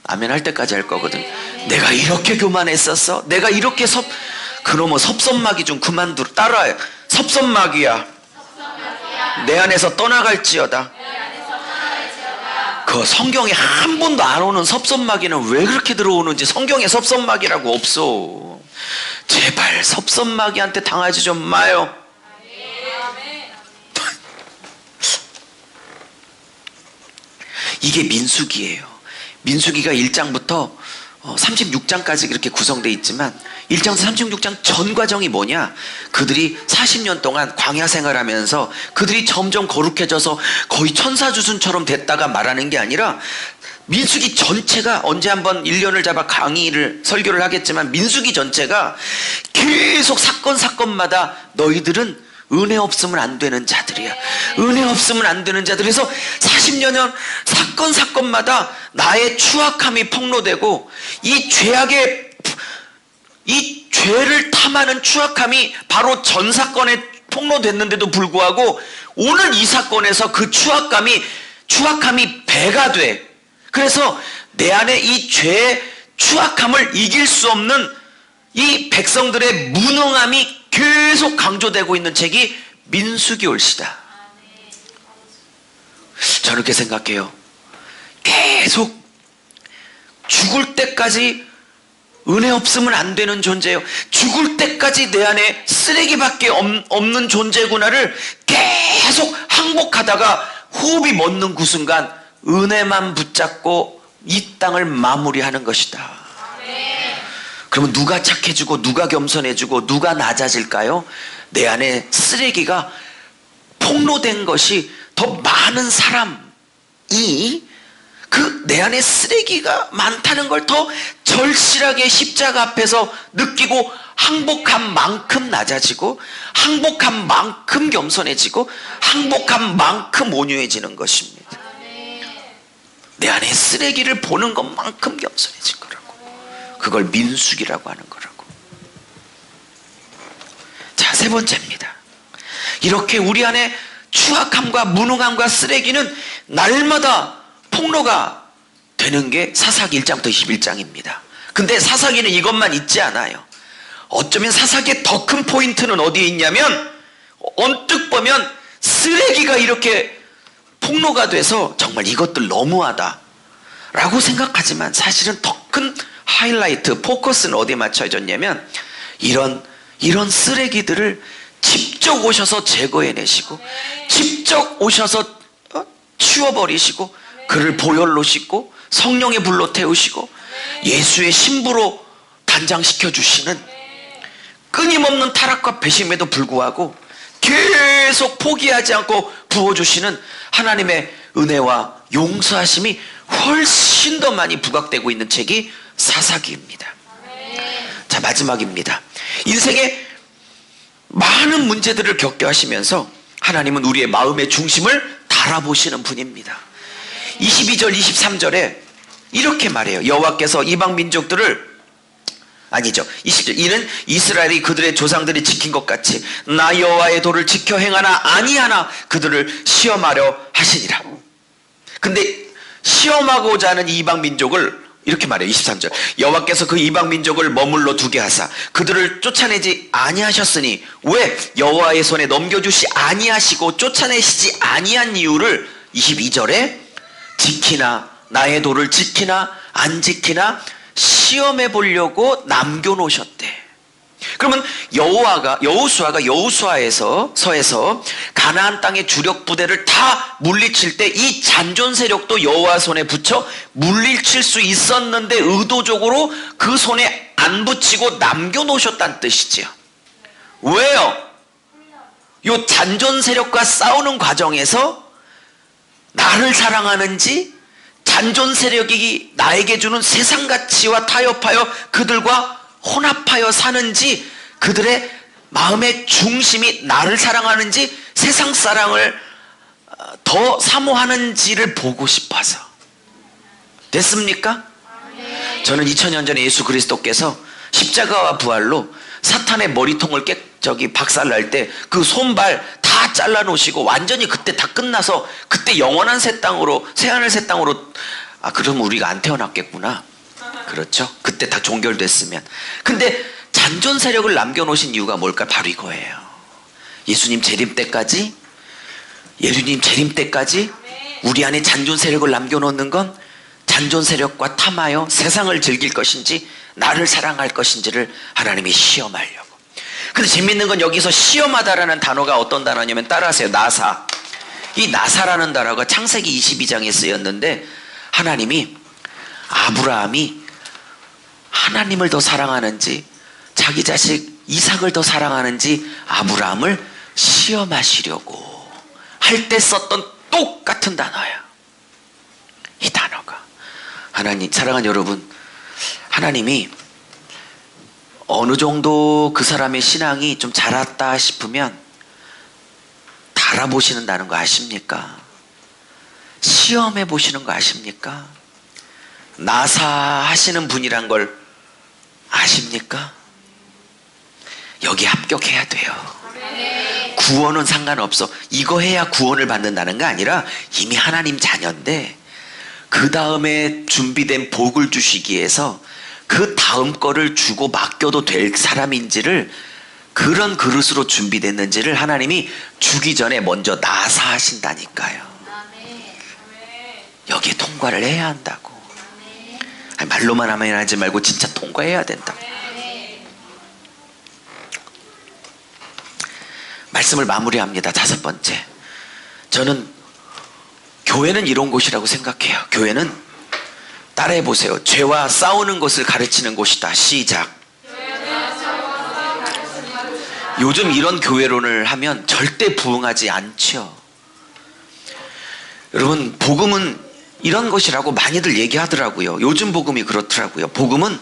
아멘 할 때까지 할 거거든. 내가 이렇게 교만했었어? 내가 이렇게 그놈의 섭섭마귀 좀 그만 따라해. 섭섭마귀야. 내 안에서 떠나갈지어다. 그 성경에 한 번도 안 오는 섭섭마귀는 왜 그렇게 들어오는지 성경에 섭섭마귀라고 없어. 제발 섭섭마귀한테 당하지 좀 마요. 이게 민수기예요. 민수기가 1장부터 36장까지 이렇게 구성되어 있지만 1장에서 36장 전 과정이 뭐냐? 그들이 40년 동안 광야 생활하면서 그들이 점점 거룩해져서 거의 천사주순처럼 됐다가 말하는 게 아니라 민수기 전체가 언제 한번 1년을 잡아 설교를 하겠지만 민수기 전체가 계속 사건마다 너희들은 은혜 없으면 안 되는 자들이야. 은혜 없으면 안 되는 자들. 그래서 40년 사건마다 나의 추악함이 폭로되고 이 죄를 탐하는 추악함이 바로 전 사건에 폭로됐는데도 불구하고 오늘 이 사건에서 그 추악함이 배가 돼. 그래서 내 안에 이 죄의 추악함을 이길 수 없는 이 백성들의 무능함이 계속 강조되고 있는 책이 민수기 올시다. 저는 그렇게 생각해요. 계속 죽을 때까지 은혜 없으면 안 되는 존재예요. 죽을 때까지 내 안에 쓰레기밖에 없는 존재구나를 계속 항복하다가 호흡이 멎는 그 순간 은혜만 붙잡고 이 땅을 마무리하는 것이다. 그러면 누가 착해지고 누가 겸손해지고 누가 낮아질까요? 내 안에 쓰레기가 폭로된 것이 더 많은 사람이 그 내 안에 쓰레기가 많다는 걸 더 절실하게 십자가 앞에서 느끼고 항복한 만큼 낮아지고 항복한 만큼 겸손해지고 항복한 만큼 온유해지는 것입니다. 내 안에 쓰레기를 보는 것만큼 겸손해진 거라고. 그걸 민숙이라고 하는 거라고. 자, 세 번째입니다. 이렇게 우리 안에 추악함과 무능함과 쓰레기는 날마다 폭로가 되는 게 사사기 1장부터 21장입니다. 근데 사사기는 이것만 있지 않아요. 어쩌면 사사기의 더 큰 포인트는 어디에 있냐면, 언뜻 보면 쓰레기가 이렇게 폭로가 돼서 정말 이것들 너무하다 라고 생각하지만, 사실은 더 큰 하이라이트, 포커스는 어디에 맞춰졌냐면, 이런 쓰레기들을 직접 오셔서 제거해내시고, 직접 오셔서 치워버리시고, 그를 보혈로 씻고 성령의 불로 태우시고 예수의 신부로 단장시켜 주시는, 끊임없는 타락과 배심에도 불구하고 계속 포기하지 않고 부어주시는 하나님의 은혜와 용서하심이 훨씬 더 많이 부각되고 있는 책이 사사기입니다. 자, 마지막입니다. 인생의 많은 문제들을 겪게 하시면서 하나님은 우리의 마음의 중심을 달아보시는 분입니다. 22절 23절에 이렇게 말해요. 여호와께서 이방 민족들을, 아니죠, 20절, 이는 이스라엘이 그들의 조상들이 지킨 것 같이 나 여호와의 도를 지켜 행하나 아니하나 그들을 시험하려 하시니라. 근데 시험하고자 하는 이방 민족을 이렇게 말해요. 23절, 여호와께서 그 이방 민족을 머물러 두게 하사 그들을 쫓아내지 아니하셨으니, 왜 여호와의 손에 넘겨주시 아니하시고 쫓아내시지 아니한 이유를 22절에 지키나, 나의 도를 지키나 안 지키나 시험해 보려고 남겨놓으셨대. 그러면 여호수아에서 가나안 땅의 주력 부대를 다 물리칠 때 이 잔존 세력도 여호와 손에 붙여 물리칠 수 있었는데 의도적으로 그 손에 안 붙이고 남겨놓으셨다는 뜻이지요. 왜요? 이 잔존 세력과 싸우는 과정에서 나를 사랑하는지, 잔존 세력이 나에게 주는 세상 가치와 타협하여 그들과 혼합하여 사는지, 그들의 마음의 중심이 나를 사랑하는지 세상 사랑을 더 사모하는지를 보고 싶어서. 됐습니까? 저는 2000년 전에 예수 그리스도께서 십자가와 부활로 사탄의 머리통을 박살날 때 그 손발 다 잘라놓으시고 완전히 그때 다 끝나서, 그때 영원한 새 땅으로, 새하늘 새 땅으로, 그럼 우리가 안 태어났겠구나. 그렇죠? 그때 다 종결됐으면. 근데 잔존 세력을 남겨놓으신 이유가 뭘까? 바로 이거예요. 예수님 재림 때까지 우리 안에 잔존 세력을 남겨놓는 건 잔존 세력과 탐하여 세상을 즐길 것인지 나를 사랑할 것인지를 하나님이 시험하려고. 근데 재밌는 건 여기서 시험하다라는 단어가 어떤 단어냐면, 따라하세요. 나사. 이 나사라는 단어가 창세기 22장에 쓰였는데, 아브라함이 하나님을 더 사랑하는지 자기 자식 이삭을 더 사랑하는지 아브라함을 시험하시려고 할 때 썼던 똑같은 단어야. 이 단어가, 하나님, 사랑하는 여러분, 하나님이 어느 정도 그 사람의 신앙이 좀 자랐다 싶으면 달아보시는다는 거 아십니까? 시험해 보시는 거 아십니까? 나사하시는 분이란 걸 아십니까? 여기 합격해야 돼요. 구원은 상관없어. 이거 해야 구원을 받는다는 거 아니라 이미 하나님 자녀인데 그 다음에 준비된 복을 주시기 위해서 그 다음 거를 주고 맡겨도 될 사람인지를, 그런 그릇으로 준비됐는지를 하나님이 주기 전에 먼저 나사하신다니까요. 여기에 통과를 해야 한다고. 말로만 하면 하지 말고 진짜 통과해야 된다. 말씀을 마무리합니다. 5번째, 저는 교회는 이런 곳이라고 생각해요. 교회는, 따라해보세요. 죄와 싸우는 것을 가르치는 곳이다. 시작. 요즘 이런 교회론을 하면 절대 부응하지 않죠. 여러분, 복음은 이런 것이라고 많이들 얘기하더라고요. 요즘 복음이 그렇더라고요. 복음은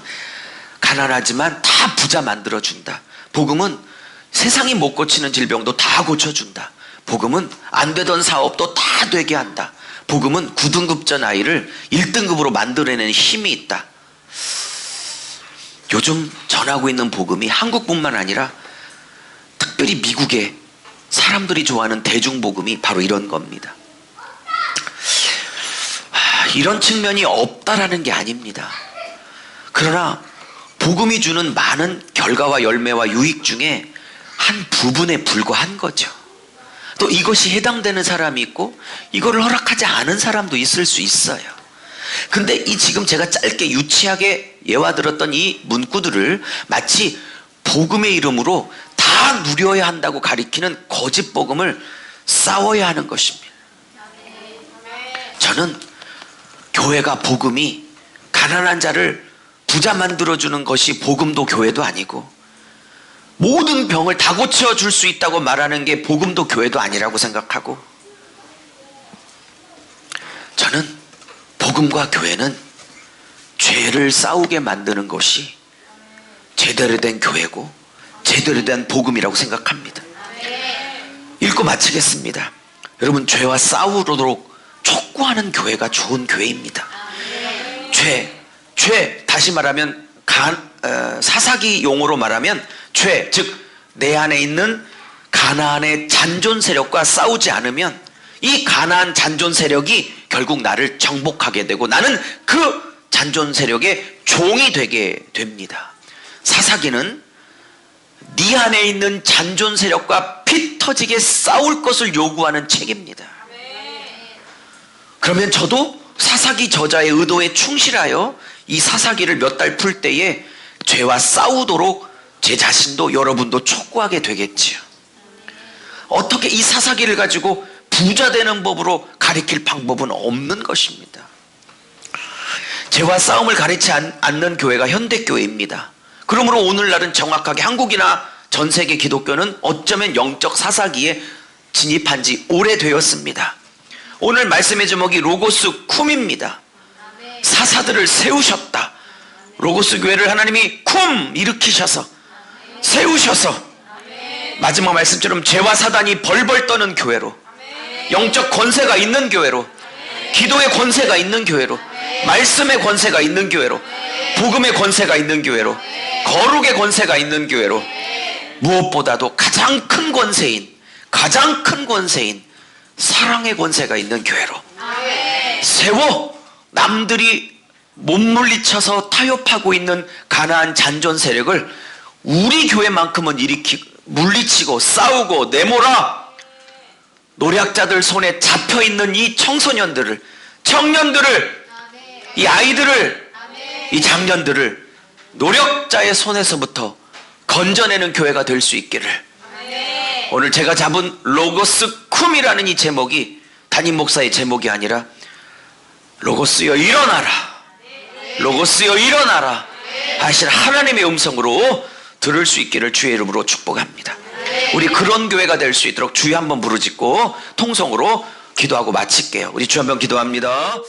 가난하지만 다 부자 만들어준다. 복음은 세상이 못 고치는 질병도 다 고쳐준다. 복음은 안 되던 사업도 다 되게 한다. 복음은 9등급전 아이를 1등급으로 만들어내는 힘이 있다. 요즘 전하고 있는 복음이 한국뿐만 아니라 특별히 미국의 사람들이 좋아하는 대중복음이 바로 이런 겁니다. 이런 측면이 없다라는 게 아닙니다. 그러나 복음이 주는 많은 결과와 열매와 유익 중에 한 부분에 불과한 거죠. 또 이것이 해당되는 사람이 있고 이거를 허락하지 않은 사람도 있을 수 있어요. 근데 이 지금 제가 짧게 유치하게 예화 들었던 이 문구들을 마치 복음의 이름으로 다 누려야 한다고 가리키는 거짓 복음을 싸워야 하는 것입니다. 저는 교회가 복음이 가난한 자를 부자 만들어주는 것이 복음도 교회도 아니고 모든 병을 다 고쳐줄 수 있다고 말하는 게 복음도 교회도 아니라고 생각하고, 저는 복음과 교회는 죄를 싸우게 만드는 것이 제대로 된 교회고 제대로 된 복음이라고 생각합니다. 읽고 마치겠습니다. 여러분, 죄와 싸우도록 촉구하는 교회가 좋은 교회입니다. 죄 다시 말하면 사사기 용어로 말하면 죄, 즉 내 안에 있는 가나안의 잔존 세력과 싸우지 않으면 이 가나안 잔존 세력이 결국 나를 정복하게 되고 나는 그 잔존 세력의 종이 되게 됩니다. 사사기는 네 안에 있는 잔존 세력과 피 터지게 싸울 것을 요구하는 책입니다. 그러면 저도 사사기 저자의 의도에 충실하여 이 사사기를 몇 달 풀 때에 죄와 싸우도록 제 자신도 여러분도 촉구하게 되겠지요. 어떻게 이 사사기를 가지고 부자 되는 법으로 가리킬 방법은 없는 것입니다. 죄와 싸움을 가르치지 않는 교회가 현대교회입니다. 그러므로 오늘날은 정확하게 한국이나 전 세계 기독교는 어쩌면 영적 사사기에 진입한 지 오래되었습니다. 오늘 말씀의 제목이 로고스 쿰입니다. 사사들을 세우셨다. 로고스 교회를 하나님이 쿰 일으키셔서 세우셔서 마지막 말씀처럼 죄와 사단이 벌벌 떠는 교회로, 영적 권세가 있는 교회로, 기도의 권세가 있는 교회로, 말씀의 권세가 있는 교회로, 복음의 권세가 있는 교회로, 거룩의 권세가 있는 교회로, 무엇보다도 가장 큰 권세인 사랑의 권세가 있는 교회로 세워 남들이 못 물리쳐서 타협하고 있는 가나안 잔존 세력을 우리 교회만큼은 물리치고 싸우고 내몰아 노략자들 손에 잡혀있는 이 청소년들을, 청년들을, 이 아이들을, 이 장년들을 노력자의 손에서부터 건져내는 교회가 될 수 있기를, 오늘 제가 잡은 로고스 쿰이라는 이 제목이 담임 목사의 제목이 아니라 로고스여 일어나라, 로고스여 일어나라 하실 하나님의 음성으로 들을 수 있기를 주의 이름으로 축복합니다. 우리 그런 교회가 될 수 있도록 주여 한번 부르짖고 통성으로 기도하고 마칠게요. 우리 주여 한번 기도합니다.